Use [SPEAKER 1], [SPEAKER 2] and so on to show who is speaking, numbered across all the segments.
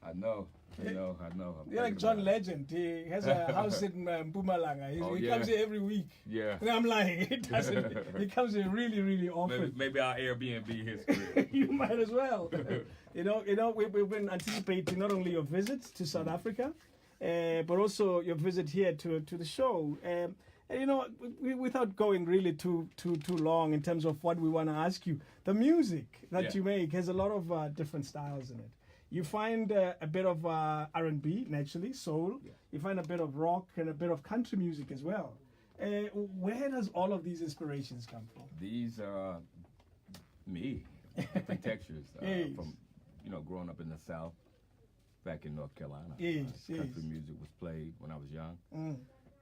[SPEAKER 1] I know. I know. I'm
[SPEAKER 2] You're like
[SPEAKER 1] thinking
[SPEAKER 2] John
[SPEAKER 1] about it.
[SPEAKER 2] Legend. He has a house in Mpumalanga. He
[SPEAKER 1] yeah.
[SPEAKER 2] comes here every week.
[SPEAKER 1] Yeah.
[SPEAKER 2] And I'm lying. He doesn't. He comes here really, really often.
[SPEAKER 1] Maybe I'll Airbnb his crib.
[SPEAKER 2] You might as well. We've been anticipating not only your visit to South Africa, but also your visit here to the show. And without going really too long in terms of what we want to ask you, the music that you make has a lot of different styles in it. You find a bit of R&B, naturally, soul. Yeah. You find a bit of rock and a bit of country music as well. Where does all of these inspirations come from?
[SPEAKER 1] These are me, different textures from, growing up in the South, back in North Carolina. Country music was played when I was young.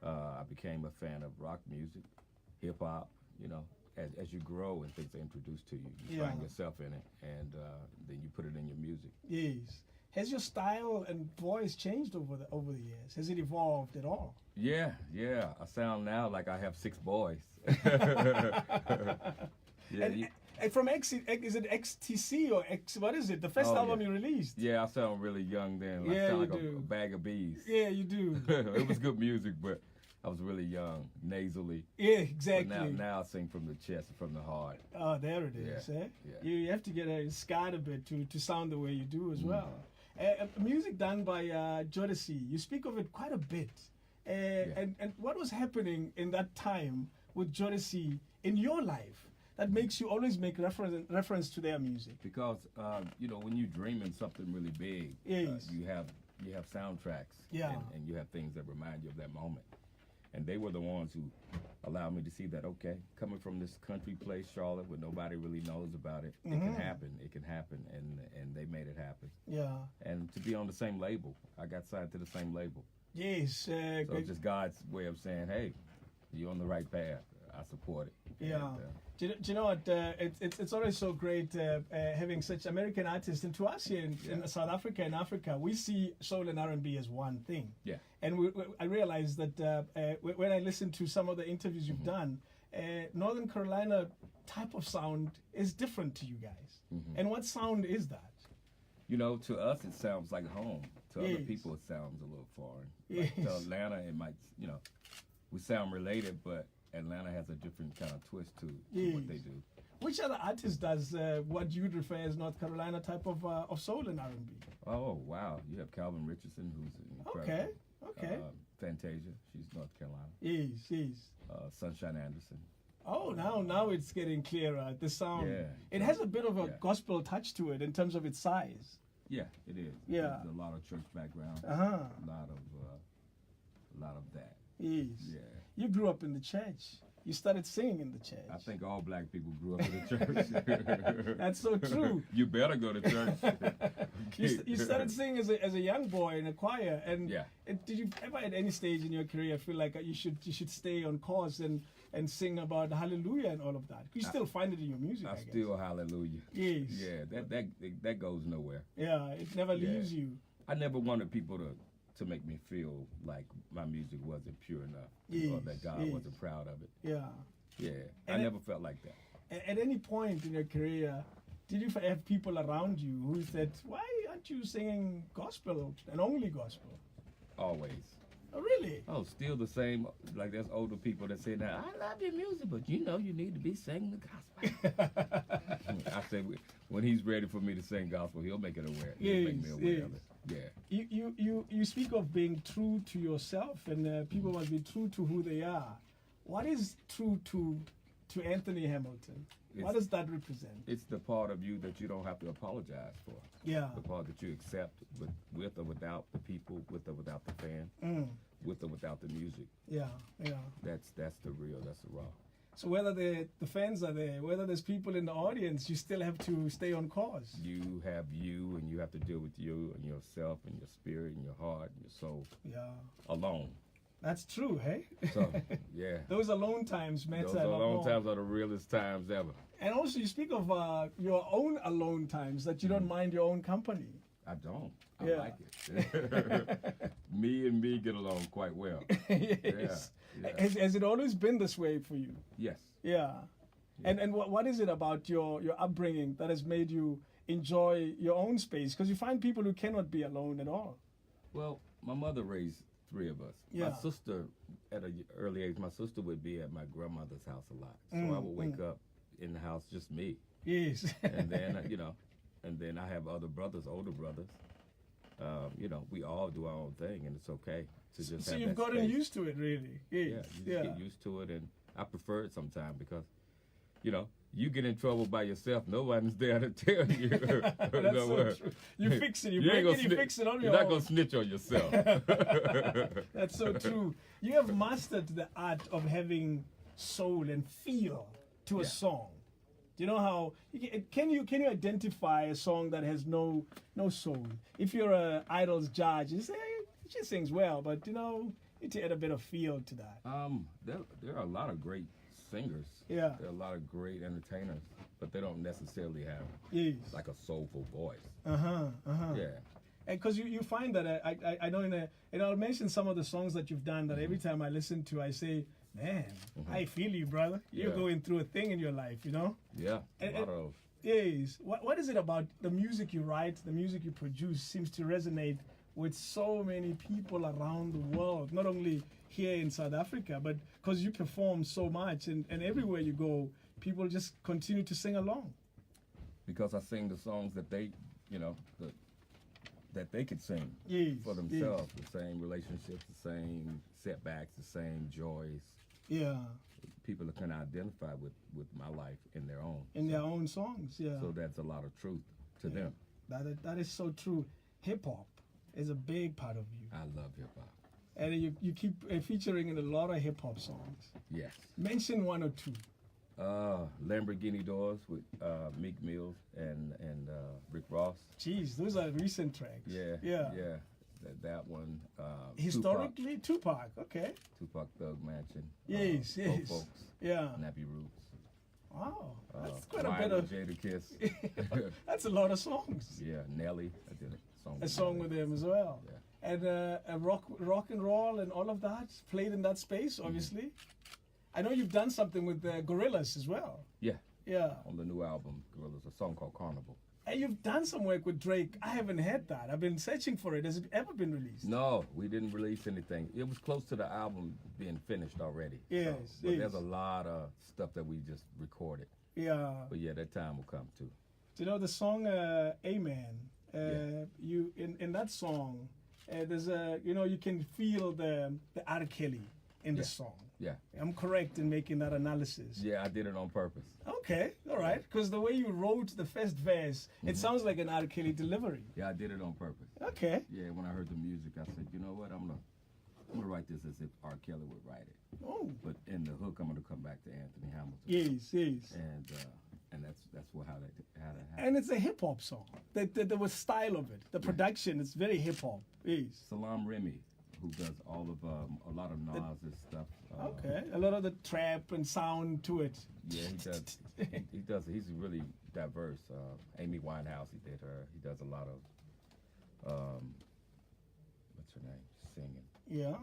[SPEAKER 1] I became a fan of rock music, hip hop. As you grow and things are introduced to you, you find yourself in it, and then you put it in your music.
[SPEAKER 2] Yes. Has your style and voice changed over the years? Has it evolved at all?
[SPEAKER 1] Yeah. I sound now like I have 6 boys.
[SPEAKER 2] And from is it XTC or X? What is it? The first album you released?
[SPEAKER 1] Yeah, I sound really young then. I sound like a bag of bees.
[SPEAKER 2] Yeah, you do.
[SPEAKER 1] It was good music, but I was really young, nasally.
[SPEAKER 2] Yeah, exactly.
[SPEAKER 1] But now I sing from the chest and from the heart.
[SPEAKER 2] Oh, there it is. Yeah. You have to get scarred a bit to sound the way you do as well. Music done by Jodeci. You speak of it quite a bit. And what was happening in that time with Jodeci in your life that makes you always make reference to their music?
[SPEAKER 1] Because when you dream in something really big, you have soundtracks, and you have things that remind you of that moment. And they were the ones who allowed me to see that, okay, coming from this country place, Charlotte, where nobody really knows about it, it can happen, and they made it happen.
[SPEAKER 2] Yeah.
[SPEAKER 1] And to be on the same label, I got signed to the same label.
[SPEAKER 2] Yes.
[SPEAKER 1] So it's just God's way of saying, hey, you're on the right path. I support it.
[SPEAKER 2] Yeah. Do you know what? It's always so great having such American artists, and to us here in South Africa and Africa, we see soul and R&B as one thing.
[SPEAKER 1] Yeah.
[SPEAKER 2] And I realized that when I listen to some of the interviews you've done, Northern Carolina type of sound is different to you guys. And what sound is that?
[SPEAKER 1] To us it sounds like home. To other people it sounds a little foreign. Like to Atlanta it might, we sound related, but Atlanta has a different kind of twist to what they do.
[SPEAKER 2] Which other artist does what you'd refer as North Carolina type of soul and R&B?
[SPEAKER 1] Oh, wow. You have Calvin Richardson, who's incredible.
[SPEAKER 2] Okay.
[SPEAKER 1] Fantasia, she's North Carolina.
[SPEAKER 2] Yes.
[SPEAKER 1] Sunshine Anderson.
[SPEAKER 2] Oh, now it's getting clearer. The sound.
[SPEAKER 1] Yeah.
[SPEAKER 2] It has a bit of a gospel touch to it in terms of its size.
[SPEAKER 1] Yeah, it is.
[SPEAKER 2] Yeah.
[SPEAKER 1] There's a lot of church background.
[SPEAKER 2] A
[SPEAKER 1] lot of that.
[SPEAKER 2] Yes.
[SPEAKER 1] Yeah.
[SPEAKER 2] You grew up in the church. You started singing in the church.
[SPEAKER 1] I think all black people grew up in the church.
[SPEAKER 2] That's so true.
[SPEAKER 1] You better go to church.
[SPEAKER 2] You started singing as a young boy in a choir, and did you ever at any stage in your career feel like you should stay on course and sing about hallelujah and all of that? You still find it in your music. I guess.
[SPEAKER 1] Still hallelujah.
[SPEAKER 2] Yes.
[SPEAKER 1] Yeah, that goes nowhere.
[SPEAKER 2] Yeah, it never leaves you.
[SPEAKER 1] I never wanted people to make me feel like my music wasn't pure enough, or that God wasn't proud of it.
[SPEAKER 2] Yeah.
[SPEAKER 1] I never felt like that.
[SPEAKER 2] At any point in your career, did you have people around you who said, "Why aren't you singing gospel and only gospel?"
[SPEAKER 1] Always.
[SPEAKER 2] Oh, really?
[SPEAKER 1] Oh, still the same. Like there's older people that say, "Now I love your music, but you need to be singing the gospel." I said, when he's ready for me to sing gospel, he'll make it aware. He'll make me aware of it. Yeah.
[SPEAKER 2] You speak of being true to yourself, and people must be true to who they are. What is true to Anthony Hamilton? What does that represent?
[SPEAKER 1] It's the part of you that you don't have to apologize for.
[SPEAKER 2] Yeah.
[SPEAKER 1] The part that you accept with or without the people, with or without the fan, with or without the music.
[SPEAKER 2] Yeah.
[SPEAKER 1] That's the real, that's the raw.
[SPEAKER 2] So whether the fans are there, whether there's people in the audience, you still have to stay on course.
[SPEAKER 1] You have you, and you have to deal with you and yourself and your spirit and your heart and your soul.
[SPEAKER 2] Yeah.
[SPEAKER 1] Alone.
[SPEAKER 2] That's true, hey?
[SPEAKER 1] So, yeah.
[SPEAKER 2] Those alone times matter.
[SPEAKER 1] Those alone times are the realest times ever.
[SPEAKER 2] And also you speak of your own alone times, that you don't mind your own company.
[SPEAKER 1] I don't. I like it. Me and me get along quite well.
[SPEAKER 2] Yes. Yeah. Has it always been this way for you?
[SPEAKER 1] Yes.
[SPEAKER 2] Yeah. And what is it about your upbringing that has made you enjoy your own space? Because you find people who cannot be alone at all.
[SPEAKER 1] Well, my mother raised 3 of us.
[SPEAKER 2] Yeah.
[SPEAKER 1] My sister, at an early age, my sister would be at my grandmother's house a lot. So I would wake up in the house just me.
[SPEAKER 2] Yes.
[SPEAKER 1] And then, and then I have other brothers, older brothers. We all do our own thing, and it's okay to just
[SPEAKER 2] so
[SPEAKER 1] have
[SPEAKER 2] you've
[SPEAKER 1] that
[SPEAKER 2] gotten
[SPEAKER 1] space.
[SPEAKER 2] used to it, really. Yes.
[SPEAKER 1] Yeah, you just get used to it, and I prefer it sometimes because, you get in trouble by yourself. Nobody's there to tell you.
[SPEAKER 2] That's so true. You fix it. You break it, you fix it on your
[SPEAKER 1] You're not
[SPEAKER 2] own.
[SPEAKER 1] going to snitch on yourself.
[SPEAKER 2] That's so true. You have mastered the art of having soul and feel to a song. Do you know how? Can you identify a song that has no soul? If you're a Idol's judge, you say she sings well, but you need to add a bit of feel to that.
[SPEAKER 1] There are a lot of great singers.
[SPEAKER 2] Yeah.
[SPEAKER 1] There are a lot of great entertainers, but they don't necessarily have like a soulful voice. Yeah.
[SPEAKER 2] Because you find that I know and I'll mention some of the songs that you've done that every time I listen to, I say, man, I feel you, brother. You're going through a thing in your life,
[SPEAKER 1] Yeah, a lot of.
[SPEAKER 2] Yes. What is it about the music you write, the music you produce seems to resonate with so many people around the world, not only here in South Africa, but because you perform so much and everywhere you go, people just continue to sing along.
[SPEAKER 1] Because I sing the songs that they, that they could sing for
[SPEAKER 2] Yes.
[SPEAKER 1] themselves. The same relationships, the same setbacks, the same joys.
[SPEAKER 2] Yeah.
[SPEAKER 1] People can identify with my life in their own.
[SPEAKER 2] In their own songs, yeah.
[SPEAKER 1] So that's a lot of truth to them.
[SPEAKER 2] That is so true. Hip hop is a big part of you.
[SPEAKER 1] I love hip hop.
[SPEAKER 2] And you keep featuring in a lot of hip hop songs.
[SPEAKER 1] Yes.
[SPEAKER 2] Mention one or two.
[SPEAKER 1] Lamborghini Doors with Meek Mill and Rick Ross.
[SPEAKER 2] Jeez, those are recent tracks.
[SPEAKER 1] Yeah. That one.
[SPEAKER 2] Historically, Tupac. Okay.
[SPEAKER 1] Tupac Thug Mansion.
[SPEAKER 2] Yes.
[SPEAKER 1] Folks.
[SPEAKER 2] Yeah.
[SPEAKER 1] Nappy Roots.
[SPEAKER 2] Wow, that's quite a
[SPEAKER 1] Wine
[SPEAKER 2] bit of.
[SPEAKER 1] Jada Kiss.
[SPEAKER 2] That's a lot of songs.
[SPEAKER 1] Yeah, Nelly. I did
[SPEAKER 2] A song with them as well.
[SPEAKER 1] Yeah.
[SPEAKER 2] And rock and roll and all of that played in that space, obviously. I know you've done something with the Gorillaz as well.
[SPEAKER 1] Yeah.
[SPEAKER 2] Yeah.
[SPEAKER 1] On the new album, Gorillaz, a song called Carnival.
[SPEAKER 2] And you've done some work with Drake. I haven't had that. I've been searching for it. Has it ever been released?
[SPEAKER 1] No, we didn't release anything. It was close to the album being finished already.
[SPEAKER 2] Yes,
[SPEAKER 1] but there's a lot of stuff that we just recorded.
[SPEAKER 2] Yeah.
[SPEAKER 1] But yeah, that time will come too.
[SPEAKER 2] Do you know the song Amen? You in that song, there's a you can feel the R. Kelly in the song.
[SPEAKER 1] Yeah.
[SPEAKER 2] I'm correct in making that analysis.
[SPEAKER 1] Yeah, I did it on purpose.
[SPEAKER 2] Okay, all right. Because the way you wrote the first verse, it sounds like an R. Kelly delivery.
[SPEAKER 1] Yeah, I did it on purpose.
[SPEAKER 2] Okay.
[SPEAKER 1] Yeah, when I heard the music, I said, you know what, I'm gonna write this as if R. Kelly would write it.
[SPEAKER 2] Oh.
[SPEAKER 1] But in the hook, I'm gonna come back to Anthony Hamilton.
[SPEAKER 2] Yes.
[SPEAKER 1] And that's how that happened.
[SPEAKER 2] And it's a hip hop song. The style of it, the production, it's very hip hop. Yes.
[SPEAKER 1] Salam Remy, who does all of a lot of Nas's stuff.
[SPEAKER 2] Okay, a lot of the trap and sound to it.
[SPEAKER 1] Yeah, he does. he does. He's really diverse. Amy Winehouse, he did her. He does a lot of what's her name? Singing.
[SPEAKER 2] Yeah.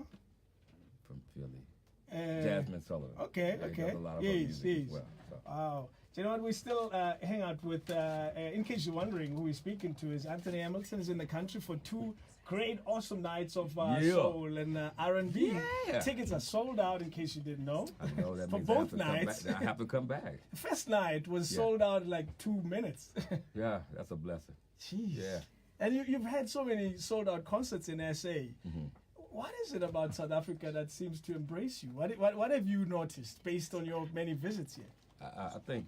[SPEAKER 1] From Philly. Jasmine Sullivan.
[SPEAKER 2] Okay.
[SPEAKER 1] He does a lot of her music as well. So.
[SPEAKER 2] Wow. Do you know what? We still hang out with, in case you're wondering who we're speaking to, is Anthony Hamilton is in the country for 2 great, awesome nights of soul and R&B.
[SPEAKER 1] Yeah.
[SPEAKER 2] Tickets are sold out, in case you didn't know.
[SPEAKER 1] I know that
[SPEAKER 2] for
[SPEAKER 1] means
[SPEAKER 2] both nights.
[SPEAKER 1] I have to come back.
[SPEAKER 2] First night was sold out in like 2 minutes.
[SPEAKER 1] Yeah, that's a blessing.
[SPEAKER 2] Jeez.
[SPEAKER 1] Yeah.
[SPEAKER 2] And you've had so many sold out concerts in SA. What is it about South Africa that seems to embrace you? What have you noticed based on your many visits here?
[SPEAKER 1] I think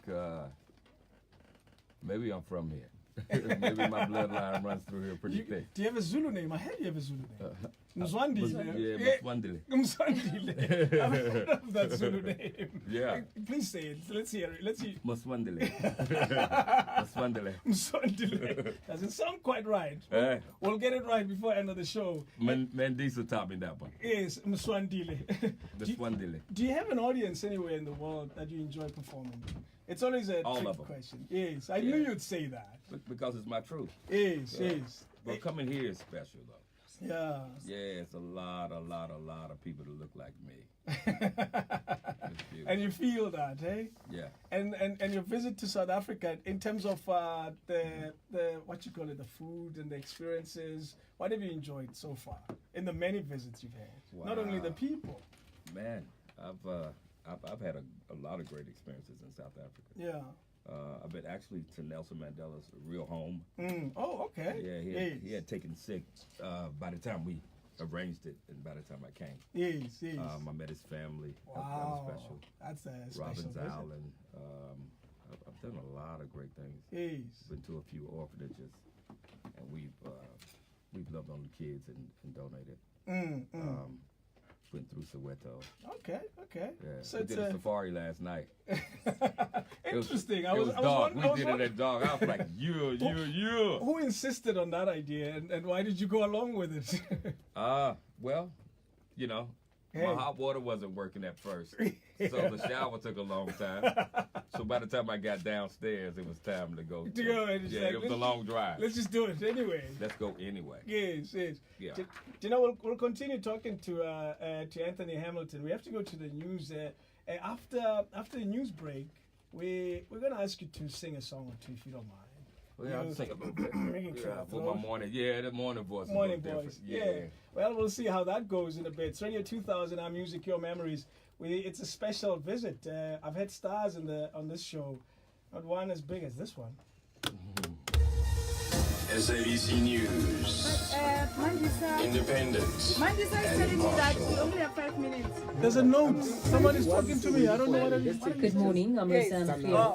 [SPEAKER 1] maybe I'm from here. Maybe my bloodline runs through here pretty thick.
[SPEAKER 2] Do you have a Zulu name? I heard you have a Zulu name. Mzwandile.
[SPEAKER 1] Yeah, Mzwandile.
[SPEAKER 2] Mzwandile. I've heard of that Zulu name.
[SPEAKER 1] Yeah.
[SPEAKER 2] Please say it. Let's hear it. Let's see.
[SPEAKER 1] Mzwandile. Mzwandile.
[SPEAKER 2] Mzwandile. Doesn't sound quite right. We'll get it right before end of the show.
[SPEAKER 1] Mandisa taught me that one.
[SPEAKER 2] Yes, Mzwandile.
[SPEAKER 1] Mzwandile.
[SPEAKER 2] Do you have an audience anywhere in the world that you enjoy performing? It's always a trick question. Yes, I knew you'd say that.
[SPEAKER 1] Because it's my truth.
[SPEAKER 2] Yes.
[SPEAKER 1] But coming here is special, though.
[SPEAKER 2] Yeah.
[SPEAKER 1] Yeah, it's a lot of people that look like me.
[SPEAKER 2] And you feel that, eh?
[SPEAKER 1] Yeah.
[SPEAKER 2] And your visit to South Africa, in terms of the what you call it, the food and the experiences, what have you enjoyed so far in the many visits you've had?
[SPEAKER 1] Wow.
[SPEAKER 2] Not only the people.
[SPEAKER 1] Man, I've had a lot of great experiences in South Africa.
[SPEAKER 2] Yeah.
[SPEAKER 1] I've been actually to Nelson Mandela's real home.
[SPEAKER 2] Oh, okay.
[SPEAKER 1] Yeah, he had taken sick by the time we arranged it, and by the time I came.
[SPEAKER 2] Yes.
[SPEAKER 1] I met his family.
[SPEAKER 2] Wow.
[SPEAKER 1] That was special.
[SPEAKER 2] That's a special
[SPEAKER 1] Robbins
[SPEAKER 2] visit.
[SPEAKER 1] Island. I've done a lot of great things.
[SPEAKER 2] Yes.
[SPEAKER 1] Been to a few orphanages, and we've loved on the kids and donated. Went through Soweto.
[SPEAKER 2] Okay.
[SPEAKER 1] Yeah.
[SPEAKER 2] So
[SPEAKER 1] We did a safari last night.
[SPEAKER 2] Interesting.
[SPEAKER 1] It was dark. We did it at dark. I was like, yeah.
[SPEAKER 2] Who insisted on that idea, and why did you go along with it?
[SPEAKER 1] Well, you know, my hot water wasn't working at first, so the shower took a long time. So by the time I got downstairs, it was time to go. It was a long drive.
[SPEAKER 2] Let's just do it anyway.
[SPEAKER 1] Let's go anyway.
[SPEAKER 2] Yes.
[SPEAKER 1] Yeah.
[SPEAKER 2] Do you know, we'll continue talking to Anthony Hamilton. We have to go to the news. After the news break, we're going to ask you to sing a song or two, if you don't mind.
[SPEAKER 1] Well, yeah, I'll sing a little bit. For my morning, the morning voice.
[SPEAKER 2] Morning voice. Yeah. Well, we'll see how that goes in a bit. It's Radio 2000, Our Music, Your Memories. It's a special visit. I've had stars on this show, not one as big as this one.
[SPEAKER 3] SABC News. Independent.
[SPEAKER 4] Mandisa is telling me that we only have 5 minutes.
[SPEAKER 2] There's a note. Somebody's talking to me. I don't know what it is.
[SPEAKER 5] Good morning. I'm Rosanna.